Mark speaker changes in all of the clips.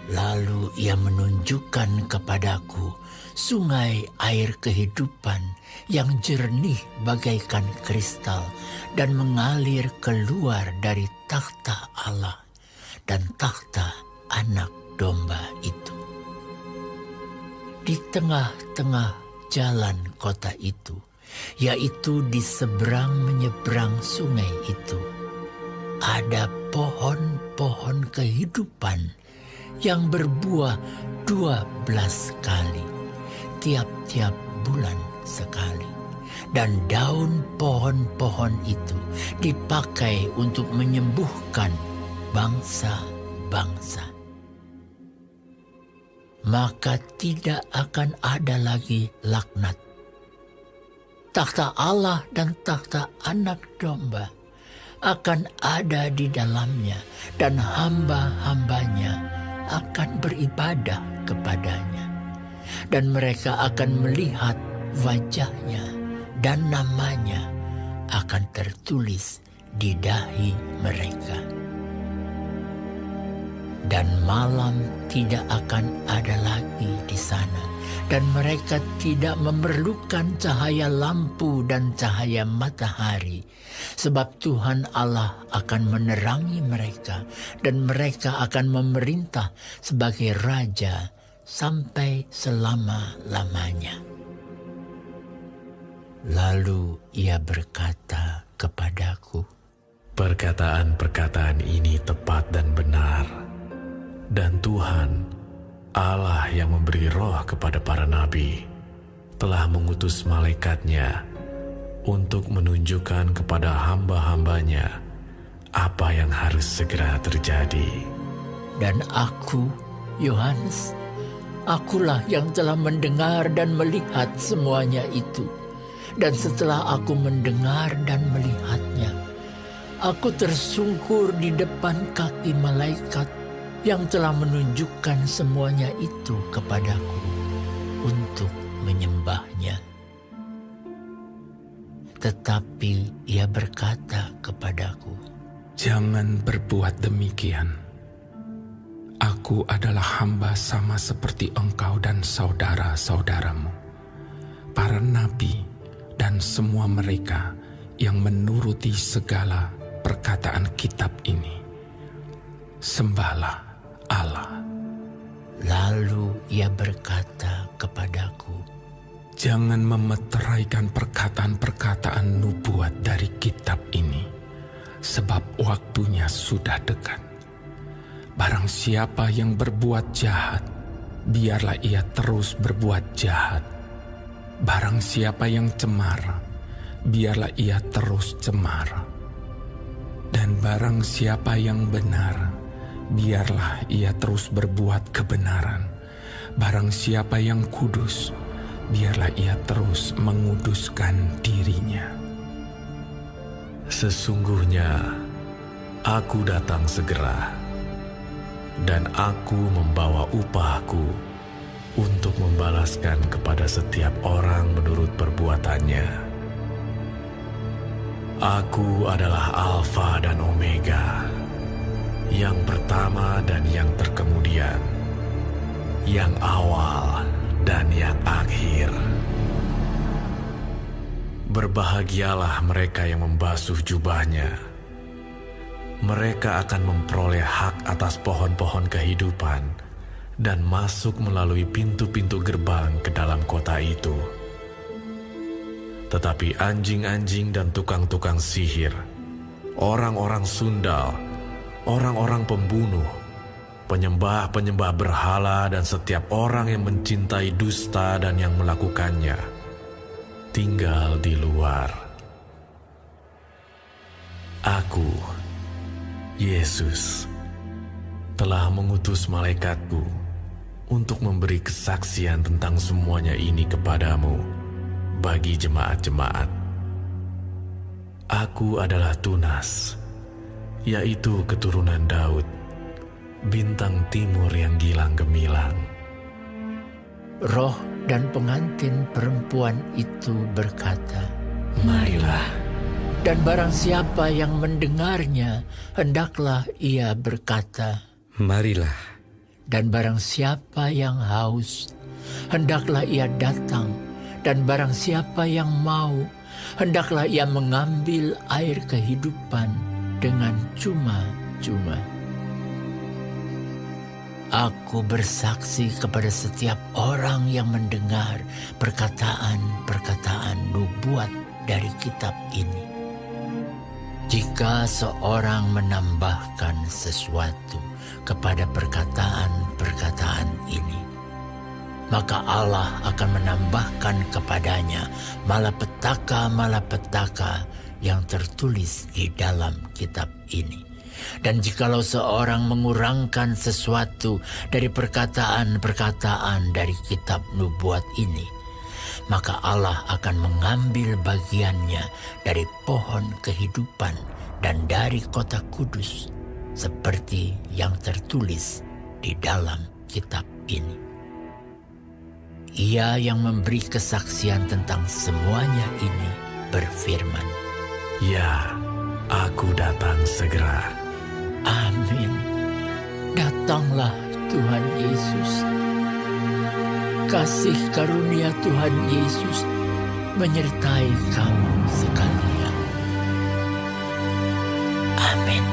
Speaker 1: Lalu ia menunjukkan kepadaku sungai air kehidupan yang jernih bagaikan kristal dan mengalir keluar dari takhta Allah dan takhta Anak Domba itu. Di tengah-tengah jalan kota itu, yaitu di seberang menyeberang sungai itu, ada pohon-pohon kehidupan yang berbuah 12 kali, tiap-tiap bulan sekali. Dan daun pohon-pohon itu dipakai untuk menyembuhkan bangsa-bangsa. Maka tidak akan ada lagi laknat. Takhta Allah dan takhta Anak Domba akan ada di dalamnya, dan hamba-hambanya akan beribadah kepadanya. Dan mereka akan melihat wajahnya, dan namanya akan tertulis di dahi mereka. Dan malam tidak akan ada lagi di sana, dan mereka tidak memerlukan cahaya lampu dan cahaya matahari, sebab Tuhan Allah akan menerangi mereka, dan mereka akan memerintah sebagai raja sampai selama-lamanya. Lalu ia berkata kepadaku,
Speaker 2: "Perkataan-perkataan ini tepat dan benar. Dan Tuhan, Allah yang memberi roh kepada para nabi, telah mengutus malaikatnya untuk menunjukkan kepada hamba-hambanya apa yang harus segera terjadi."
Speaker 1: Dan aku, Yohanes, akulah yang telah mendengar dan melihat semuanya itu. Dan setelah aku mendengar dan melihatnya, aku tersungkur di depan kaki malaikat yang telah menunjukkan semuanya itu kepadaku untuk menyembahnya. Tetapi ia berkata kepadaku,
Speaker 3: "Jangan berbuat demikian. Aku adalah hamba sama seperti engkau dan saudara-saudaramu, para nabi dan semua mereka yang menuruti segala perkataan kitab ini. Sembahlah Allah."
Speaker 1: Lalu ia berkata kepadaku,
Speaker 3: "Jangan memeteraikan perkataan-perkataan nubuat dari kitab ini, sebab waktunya sudah dekat. Barang siapa yang berbuat jahat, biarlah ia terus berbuat jahat. Barang siapa yang cemara, biarlah ia terus cemara. Dan barang siapa yang benar, biarlah ia terus berbuat kebenaran. Barang siapa yang kudus, biarlah ia terus menguduskan dirinya."
Speaker 2: Sesungguhnya aku datang segera, dan aku membawa upahku untuk membalaskan kepada setiap orang menurut perbuatannya. Aku adalah Alfa dan Omega, yang pertama dan yang terkemudian, yang awal dan yang akhir. Berbahagialah mereka yang membasuh jubahnya. Mereka akan memperoleh hak atas pohon-pohon kehidupan dan masuk melalui pintu-pintu gerbang ke dalam kota itu. Tetapi anjing-anjing dan tukang-tukang sihir, orang-orang sundal, orang-orang pembunuh, penyembah-penyembah berhala, dan setiap orang yang mencintai dusta dan yang melakukannya, tinggal di luar. Aku, Yesus, telah mengutus malaikatku untuk memberi kesaksian tentang semuanya ini kepadamu bagi jemaat-jemaat. Aku adalah Tunas, yaitu keturunan Daud, bintang timur yang gilang gemilang.
Speaker 1: Roh dan pengantin perempuan itu berkata,
Speaker 2: "Marilah."
Speaker 1: Dan barang siapa yang mendengarnya, hendaklah ia berkata,
Speaker 4: "Marilah."
Speaker 1: Dan barang siapa yang haus, hendaklah ia datang. Dan barang siapa yang mau, hendaklah ia mengambil air kehidupan dengan cuma-cuma. Aku bersaksi kepada setiap orang yang mendengar perkataan-perkataan nubuat dari kitab ini. Jika seorang menambahkan sesuatu kepada perkataan-perkataan ini, maka Allah akan menambahkan kepadanya malapetaka-malapetaka yang tertulis di dalam kitab ini. Dan jikalau seorang mengurangkan sesuatu dari perkataan-perkataan dari kitab nubuat ini, maka Allah akan mengambil bagiannya dari pohon kehidupan dan dari kota kudus, seperti yang tertulis di dalam kitab ini. Ia yang memberi kesaksian tentang semuanya ini berfirman,
Speaker 2: Ya, aku datang segera.
Speaker 1: Amin. Datanglah Tuhan Yesus. Kasih karunia Tuhan Yesus menyertai kamu sekalian. Amin.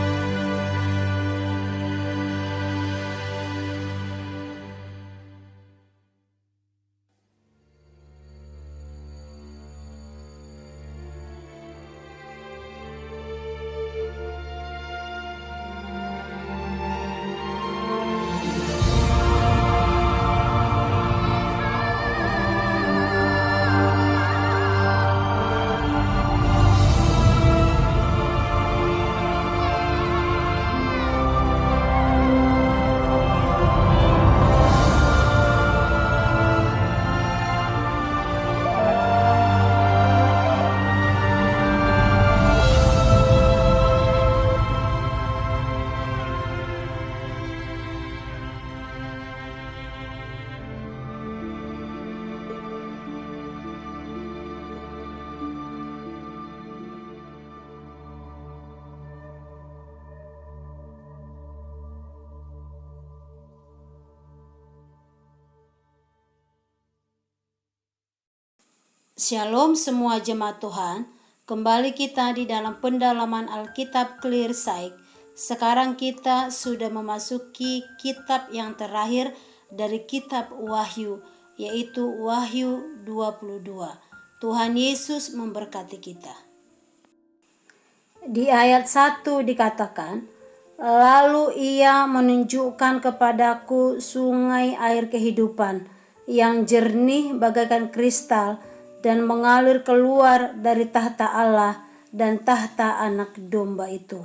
Speaker 4: Shalom semua jemaat Tuhan, kembali kita di dalam pendalaman Alkitab Clear Sight. Sekarang kita sudah memasuki kitab yang terakhir dari kitab Wahyu, yaitu Wahyu 22. Tuhan Yesus memberkati kita. Di ayat 1 dikatakan, lalu ia menunjukkan kepadaku sungai air kehidupan yang jernih bagaikan kristal dan mengalir keluar dari tahta Allah dan tahta anak domba itu.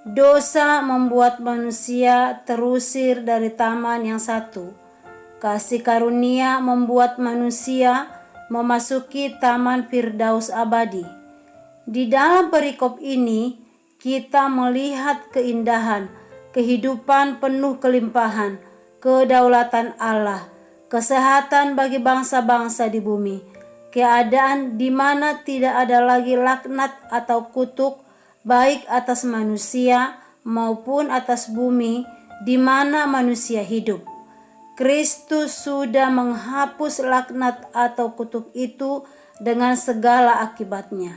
Speaker 4: Dosa membuat manusia terusir dari taman yang satu. Kasih karunia membuat manusia memasuki taman Firdaus abadi. Di dalam perikop ini, kita melihat keindahan, kehidupan penuh kelimpahan, kedaulatan Allah, kesehatan bagi bangsa-bangsa di bumi, keadaan di mana tidak ada lagi laknat atau kutuk baik atas manusia maupun atas bumi di mana manusia hidup. Kristus sudah menghapus laknat atau kutuk itu dengan segala akibatnya.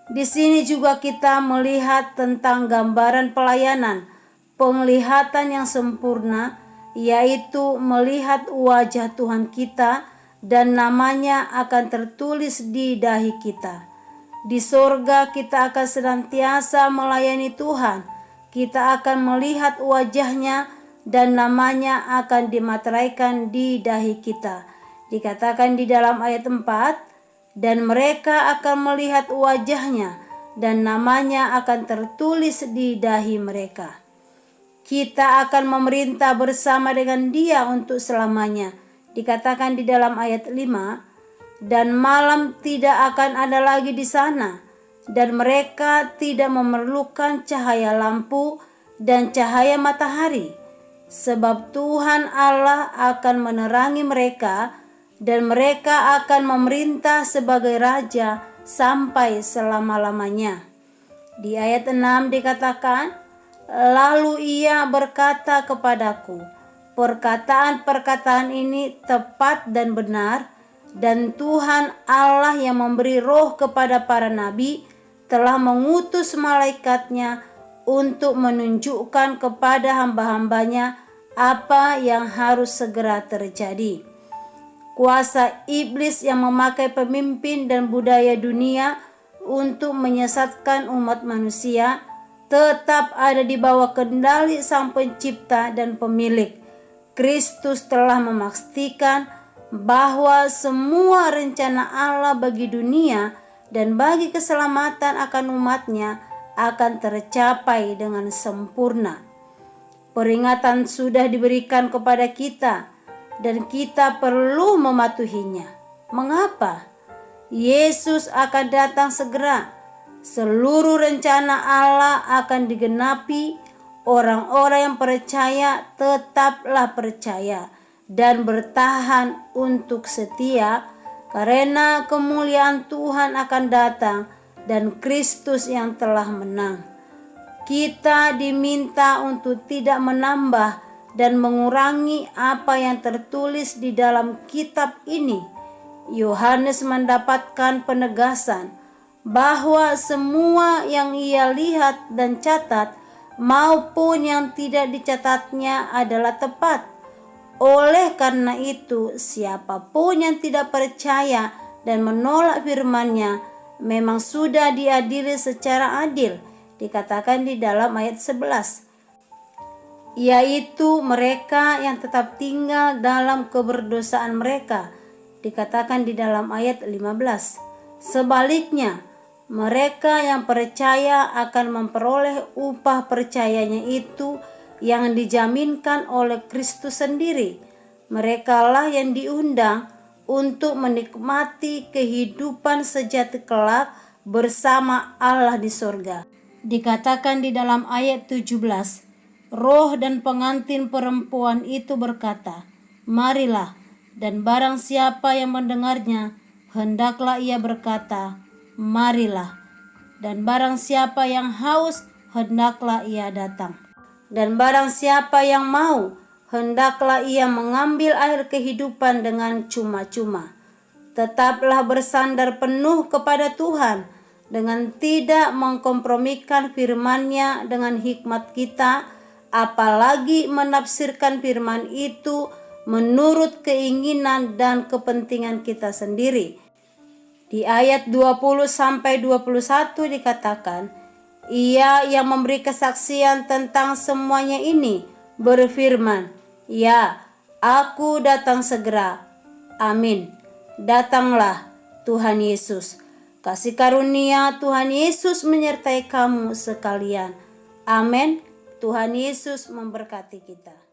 Speaker 4: Di sini juga kita melihat tentang gambaran pelayanan, penglihatan yang sempurna, yaitu melihat wajah Tuhan kita dan namanya akan tertulis di dahi kita. Di sorga kita akan senantiasa melayani Tuhan. Kita akan melihat wajahnya dan namanya akan dimateraikan di dahi kita. Dikatakan di dalam ayat 4, dan mereka akan melihat wajahnya dan namanya akan tertulis di dahi mereka. Kita akan memerintah bersama dengan Dia untuk selamanya. Dikatakan di dalam ayat 5, dan malam tidak akan ada lagi di sana, dan mereka tidak memerlukan cahaya lampu dan cahaya matahari, sebab Tuhan Allah akan menerangi mereka, dan mereka akan memerintah sebagai raja sampai selama-lamanya. Di ayat 6 dikatakan, lalu ia berkata kepadaku, perkataan-perkataan ini tepat dan benar, dan Tuhan Allah yang memberi roh kepada para nabi telah mengutus malaikatnya untuk menunjukkan kepada hamba-hambanya apa yang harus segera terjadi. Kuasa iblis yang memakai pemimpin dan budaya dunia untuk menyesatkan umat manusia tetap ada di bawah kendali Sang Pencipta dan Pemilik. Kristus telah memastikan bahwa semua rencana Allah bagi dunia dan bagi keselamatan akan umatnya akan tercapai dengan sempurna. Peringatan sudah diberikan kepada kita dan kita perlu mematuhinya. Mengapa? Yesus akan datang segera. Seluruh rencana Allah akan digenapi. Orang-orang yang percaya tetaplah percaya dan bertahan untuk setia, karena kemuliaan Tuhan akan datang dan Kristus yang telah menang. Kita diminta untuk tidak menambah dan mengurangi apa yang tertulis di dalam kitab ini. Yohanes mendapatkan penegasan bahwa semua yang ia lihat dan catat maupun yang tidak dicatatnya adalah tepat. Oleh karena itu, siapapun yang tidak percaya dan menolak firman-Nya memang sudah diadili secara adil, dikatakan di dalam ayat 11, yaitu mereka yang tetap tinggal dalam keberdosaan mereka, dikatakan di dalam ayat 15. Sebaliknya, mereka yang percaya akan memperoleh upah percayanya itu yang dijaminkan oleh Kristus sendiri. Merekalah yang diundang untuk menikmati kehidupan sejati kelak bersama Allah di sorga. Dikatakan di dalam ayat 17, roh dan pengantin perempuan itu berkata, marilah, dan barang siapa yang mendengarnya, hendaklah ia berkata, marilah, dan barang siapa yang haus, hendaklah ia datang. Dan barang siapa yang mau, hendaklah ia mengambil air kehidupan dengan cuma-cuma. Tetaplah bersandar penuh kepada Tuhan, dengan tidak mengkompromikan firman-Nya dengan hikmat kita, apalagi menafsirkan firman itu menurut keinginan dan kepentingan kita sendiri. Di ayat 20-21 dikatakan, Ia yang memberi kesaksian tentang semuanya ini berfirman, ya, aku datang segera. Amin. Datanglah Tuhan Yesus. Kasih karunia Tuhan Yesus menyertai kamu sekalian. Amin. Tuhan Yesus memberkati kita.